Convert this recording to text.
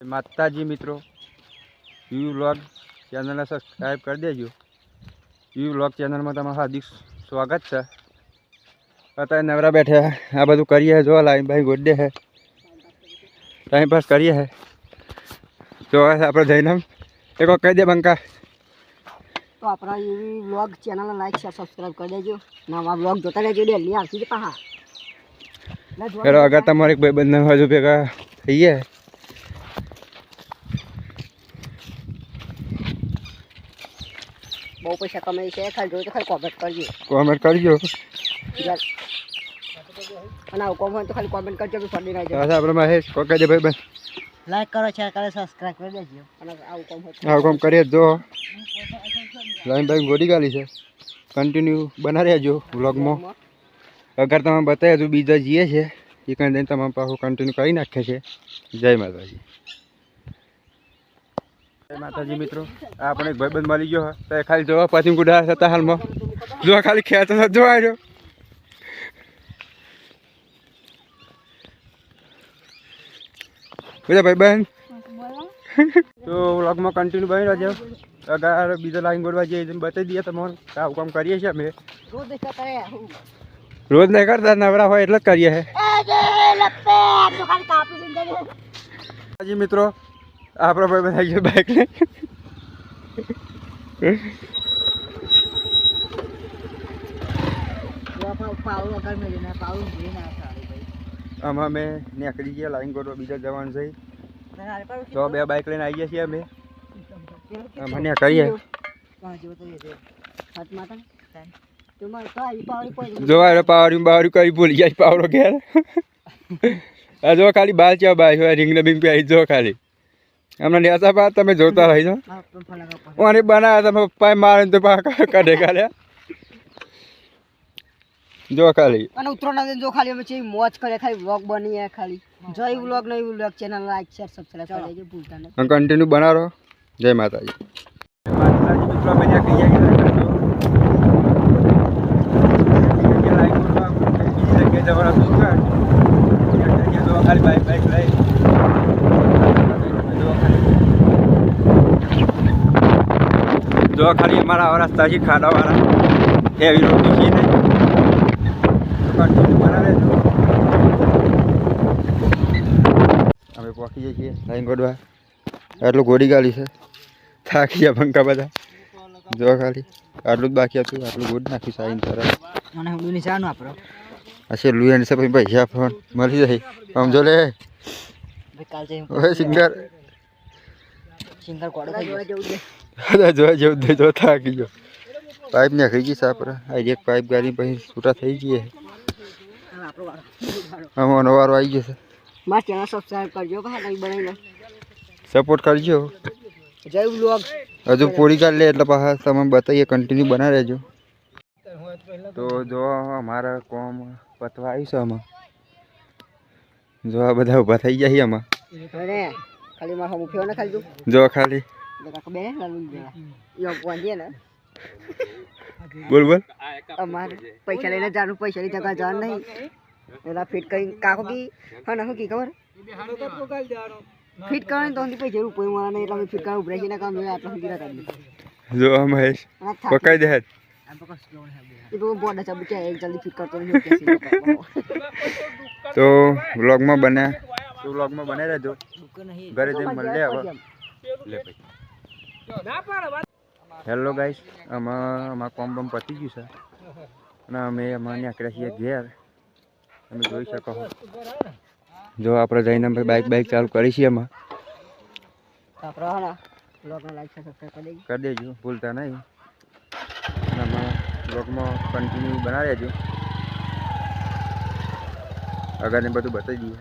માતાજી મિત્રો, you vlog ચેનલને સબસ્ક્રાઈબ કરી દેજો। યુ વ્લોગ ચેનલમાં તમારું હાર્દિક સ્વાગત છે। અત્યારે નવરા બેઠા આ બધું કરીએ, જો લાઈન ભાઈ ગોડે છે, ટાઈમ પાસ કરીએ છે। તો આપણે જઈને એક કહી દે બંકા, તો આપણા યુ વ્લોગ ચેનલને લાઈક શેર સબસ્ક્રાઈબ કરી દેજો। નવા વ્લોગ જોતા રહેજો, ડેલી આવશે જ પાછા। ચલો અગર તમારે એક ભાઈ બંધ હજુ ભેગા થઈએ। બહુ પૈસા કમાઈ છે, ખાલી જોઈ તો ખાલી કોમેન્ટ કરજો, કોમેન્ટ કરજો। અને આવું કોમ હોય તો ખાલી કોમેન્ટ કરજો કે ફરી ના જાય। આપણે મહેશ કો કહી દે ભાઈ બંધ, લાઈક કરો, શેર કરો, સબસ્ક્રાઇબ કરી દેજો। અને આવું કોમ હોય આવું કામ કરીએ જો લાઈન ભાઈ ગોડી ગાલી છે, કન્ટિન્યુ બના રહેજો વ્લોગમાં। અગર તમે બતાવ્યા તો બીજા જઈએ છે એ કંઈ તમારા પાછું કન્ટિન્યુ કરી નાખે છે। જય માતાજી, જય માતાજી મિત્રો, આપણે એક ભાઈબંધ મળી ગયો તો ખાલી જોવા પછી ગુડા હતા હાલમાં, જોવા ખાલી ખેંચ જોવા રહ્યો। બધા ભાઈબંધ તો વ્લોગમાં કન્ટિન્યુ બની રહેજો। અગર બીજા લાઈન ગોળવા જઈએ બતાવી દઈએ તમારે આવું કામ કરીએ છીએ અમે। રોજ નહીં કરતા, નવરા હોય એટલે જ કરીએ છે। મિત્રો આપણો ભાઈ બધા ગયો બાઇક લઈ, આમાં અમે નીકળી ગયા લાઈન ગોળવા બીજા જવાનું છે। તો બે બાઇક લઈને આવી ગયા છીએ અમે, મને કરીએ જોવા પાવડી બાવડી કઈ ભૂલી જાય પાવડો ઘેર। આ જો ખાલી બાલ ચા બાય હોય રીંગ ને બીંગ પે આવી જો ખાલી હમણાં નેતા બાદ તમે જોતા રહી જો ઓને બનાવ્યા તમે પપ્પાએ મારે તો કાઢે કાઢ્યા જો ખાલી। અને ઉત્તરાયણ જો ખાલી અમે મોજ કરે, ખાલી વ્લોગ બનીએ ખાલી જો એ વ્લોગ નહીં vlog channel like share subscribe કરી દેજો, ભૂલતા નહીં, કન્ટિન્યુ બનાવો। જય માતાજી, માતાજી મિત્રો અમે ત્યાં કહીએ કે જો ખાલી અમારા રસ્તા છે ખાડાવાળા એવી રોડ છે ને કન્ટિન્યુ બનાવે છો। અમે પહોંચી જઈએ છીએ લાઈન ગોડવા, આટલું ગોડી ગાલી છે, થાકી ગયા પંખા બધા જો ખાલી આટલું જ બાકી હતું, આટલું ગોડ નાખ્યું સાઈન તરફ મને હું જાણું આપણો આ છે લુયન છે પછી પૈસા ફોન મળી જાય સમજો લે કાલ જઈ ઓય સિંગર કોડો જોવા જેવું છે, જોવા જેવું દે જો થાકી ગયો। પાઇપ ને ખઈ ગઈ સાપરે આ એક પાઇપ ગાડી પછી છૂટા થઈ ગઈ છે, આમાં નવારો આવી ગયો છે। માર ચેનલ સબસ્ક્રાઇબ કરજો, ભાઈ નહીં બનાવી લો, સપોર્ટ કરજો। જય વ્લોગ હજુ પૂરી કરી લે એટલે પાછા તમે બતાવીએ, કન્ટિન્યુ બના રહેજો। તો જો અમારા કોમ પતવા આવ્યું છે આમાં, જો આ બધા ઊભા થઈ જાય આમાં, ખાલી મારા હું ફેર ને ખાલી જો ખાલી બે યો પહોંચીએ ને બોલ બોલ અમારે પૈસા લઈને જાનું, પૈસા ની જગ્યા જવાનું નહીં, એલા ફિટ કરી કાકો કી હા ના શું કી ખબર ફિટ કરવાની તો પૈસા રૂપિયા મળે નહીં એટલે ફિટ કરવા ઉભરાઈ છે કામ આટલા સુધી કરી જો મહેશ પકાઈ દે એ તો બોર્ડ છે બચ્ચા એક જલ્દી ફિટ કરતો નહીં। તો વ્લોગમાં બને તો વ્લોગમાં બને રહેજો, ઘરે જઈને મળીએ હવે લે ભાઈ। હેલો ગાઈસ, અમારા કોમ બમ પતી ગયું છે અને અમે અમારે નીકળ્યા છીએ ઘેર, તમે જોઈ શકો છો। જો આપણે જઈને બાઇક ચાલુ કરી છીએ એમાં, કરી દેજો ભૂલતા નહીં, અને અમારા બ્લોગમાં કન્ટિન્યુ બનાવી દેજો, આગળ બધું બતાવી દઈએ।